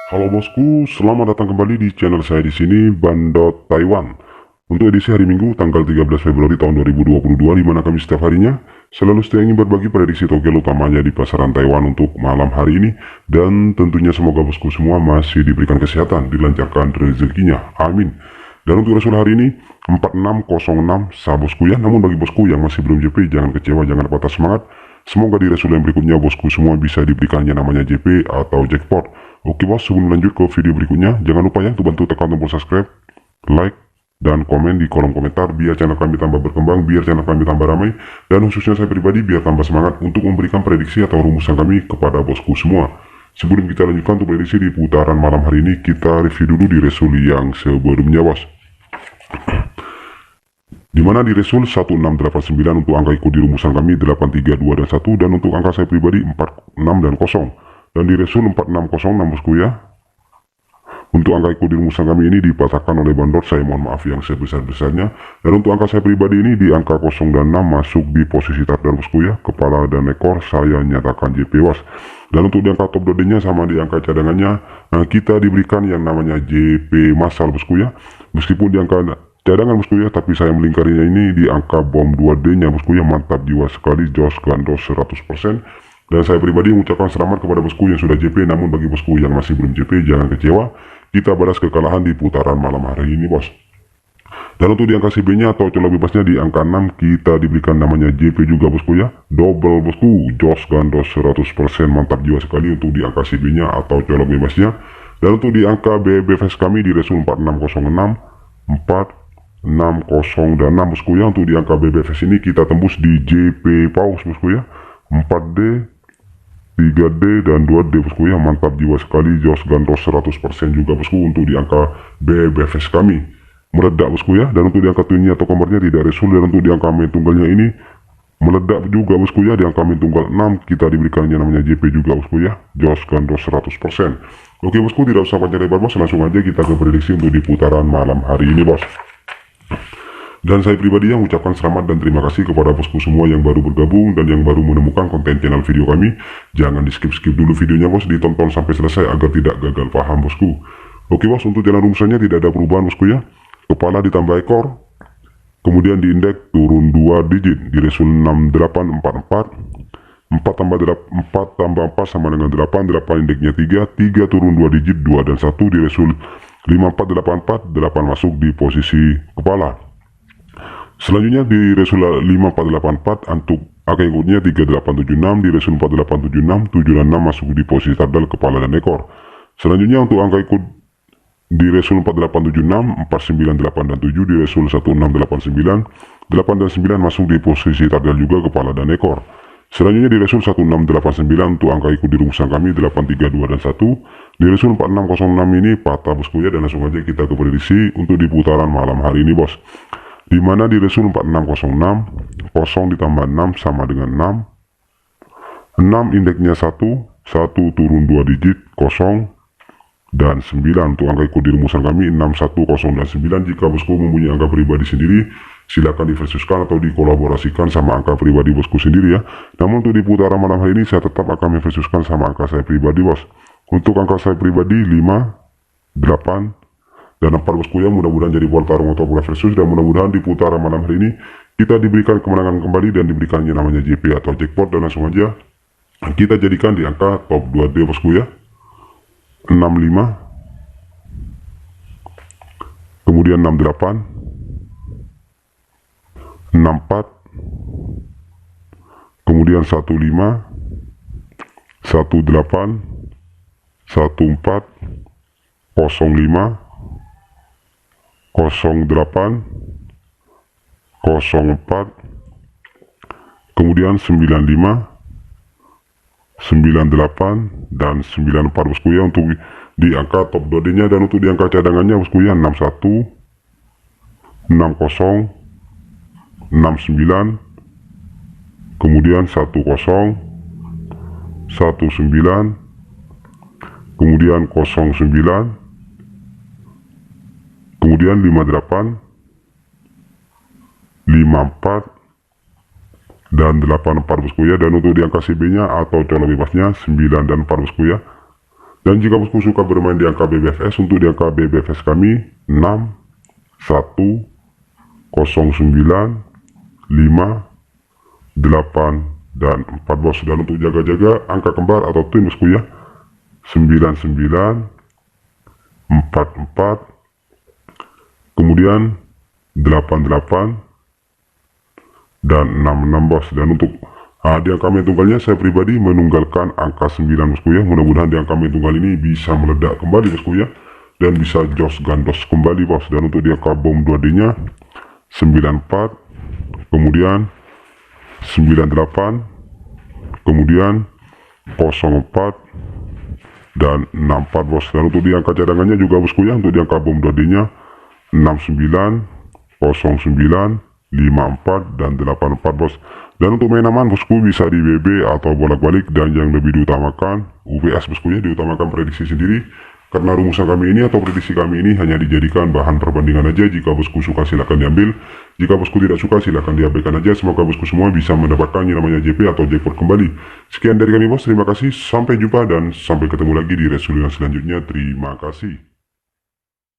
Halo bosku, selamat datang kembali di channel saya di sini Bandot Taiwan. Untuk edisi hari Minggu tanggal 13 Februari tahun 2022, di mana kami setiap harinya selalu setia ingin berbagi prediksi Togel utamanya di pasaran Taiwan untuk malam hari ini. Dan tentunya semoga bosku semua masih diberikan kesehatan, dilancarkan rezekinya. Amin. Dan untuk Rasul hari ini 4606 sah bosku ya. Namun bagi bosku yang masih belum JP, jangan kecewa, jangan patah semangat. Semoga di Rasul yang berikutnya bosku semua bisa diberikannya namanya JP atau jackpot. Oke bos, sebelum lanjut ke video berikutnya, jangan lupa ya untuk bantu tekan tombol subscribe, like, dan komen di kolom komentar biar channel kami tambah berkembang, biar channel kami tambah ramai, dan khususnya saya pribadi biar tambah semangat untuk memberikan prediksi atau rumusan kami kepada bosku semua. Sebelum kita lanjutkan untuk prediksi di putaran malam hari ini, kita review dulu di Resul yang sebelumnya bos. Dimana di Resul 1689 untuk angka ikut di rumusan kami 832 dan 1, dan untuk angka saya pribadi 46 dan 0. Dan di Resul 4606 bosku ya. Untuk angka ikut di rumusan kami ini dipatahkan oleh Bandot, saya mohon maaf yang sebesar-besarnya. Dan untuk angka saya pribadi ini di angka 0 dan 6 masuk di posisi takdir bosku ya. Kepala dan ekor saya nyatakan JP was. Dan untuk di angka top dodenya sama di angka cadangannya, kita diberikan yang namanya JP massal bosku ya. Meskipun di angka cadangan bosku ya, tapi saya melingkarinya ini di angka bom 2D nya bosku ya. Mantap jiwa sekali, jos gandos 100%. Dan saya pribadi mengucapkan selamat kepada bosku yang sudah JP. Namun bagi bosku yang masih belum JP, jangan kecewa, kita balas kekalahan di putaran malam hari ini bos. Dan untuk di angka CB nya atau colok bebasnya di angka 6, kita diberikan namanya JP juga bosku ya. Double bosku, jos gandos 100%, mantap jiwa sekali untuk di angka CB nya atau colok bebasnya. Dan untuk di angka BBFS kami di Resul 4606, 460 dan 6 bosku ya. Untuk di angka BBFS ini kita tembus di JP Paus bosku ya, 4D, 3D dan 2D bosku ya. Mantap jiwa sekali, jos gandos 100% juga bosku untuk di angka BBFS kami. Meledak bosku ya. Dan untuk di angka twinnya atau kombernya tidak Resul. Dan untuk di angka main tunggalnya ini meledak juga bosku ya. Di angka main tunggal 6 kita diberikannya namanya JP juga bosku ya, jos gandos 100%. Oke bosku, tidak usah panjang lebar bos, langsung aja kita ke prediksi untuk di putaran malam hari ini bos. Dan saya pribadi yang mengucapkan selamat dan terima kasih kepada bosku semua yang baru bergabung dan yang baru menemukan konten channel video kami. Jangan di skip-skip dulu videonya bos, ditonton sampai selesai agar tidak gagal paham bosku. Oke bos, untuk jalan rumusannya tidak ada perubahan bosku ya. Kepala ditambah ekor, kemudian di indeks turun 2 digit di Resul 6844. 4 tambah 4 sama dengan 8, 8 indeksnya 3 turun 2 digit 2 dan 1 di Resul 5484, 8 masuk di posisi kepala. Selanjutnya di Resul 5484 untuk angka ikutnya 3876, di Resul 4876, 7 dan 6 masuk di posisi tardal kepala dan ekor. Selanjutnya untuk angka ikut di Resul 4876, 498 dan 7, di Resul 1689, 8 dan 9 masuk di posisi tardal juga kepala dan ekor. Selanjutnya di Resul 1689 untuk angka ikut di rumusan kami 832 dan 1, di Resul 4606 ini patah bosku ya. Dan langsung aja kita ke prediksi untuk di putaran malam hari ini bos. Dimana di Resul 4606, 0 ditambah 6 sama dengan 6, 6 indeksnya 1 turun 2 digit 0 dan 9. Untuk angka ikut di rumusan kami 6, 1, 0 dan 9. Jika bosku mempunyai angka pribadi sendiri, silakan diversuskan atau dikolaborasikan sama angka pribadi bosku sendiri ya. Namun untuk di putaran malam hari ini saya tetap akan memversuskan sama angka saya pribadi bos. Untuk angka saya pribadi 5, 8 dan 4 bosku ya. Mudah-mudahan jadi bola tarung atau bola versus, dan mudah-mudahan di putaran malam hari ini kita diberikan kemenangan kembali dan diberikannya namanya JP atau jackpot. Dan langsung aja kita jadikan di angka top 2D bosku ya, 65, kemudian 68, 64, kemudian 15, 18, 14, 05, 08, 04, kemudian 95, 98 dan 94 bosku ya untuk di angka top 2D nya. Dan untuk di angka cadangannya bosku ya 61, 60, 69, kemudian 10, 19, kemudian 09, kemudian 58, 54 dan 84 bosku ya. Dan untuk di angka CB nya atau colok bebasnya 9 dan 4 bosku ya. Dan jika bosku suka bermain di angka BBFS, untuk di angka BBFS kami 6, 1, 09, 5, 8, dan 4 bos. Dan untuk jaga-jaga angka kembar atau twin bosku ya, 99, 44, kemudian 88, dan 66 bos. Dan untuk di angka main tunggalnya saya pribadi menunggalkan angka 9 bosku ya. Mudah-mudahan di angka main tunggal ini bisa meledak kembali bosku ya, dan bisa jos gandos kembali bos. Dan untuk di angka bom 2D nya 94, kemudian 98, kemudian 04, dan 64 bos. Dan untuk di angka cadangannya juga bosku ya, untuk di angka bom 2D nya 69, 09, 54, dan 84 bos. Dan untuk main aman bosku bisa di BB atau bolak-balik, dan yang lebih diutamakan UPS bosku ya, diutamakan prediksi sendiri, karena rumusan kami ini atau prediksi kami ini hanya dijadikan bahan perbandingan aja. Jika bosku suka silahkan diambil, jika bosku tidak suka silahkan diabaikan aja. Semoga bosku semua bisa mendapatkan yang namanya JP atau jackpot kembali. Sekian dari kami bos, terima kasih, sampai jumpa dan sampai ketemu lagi di resolusi selanjutnya. Terima kasih.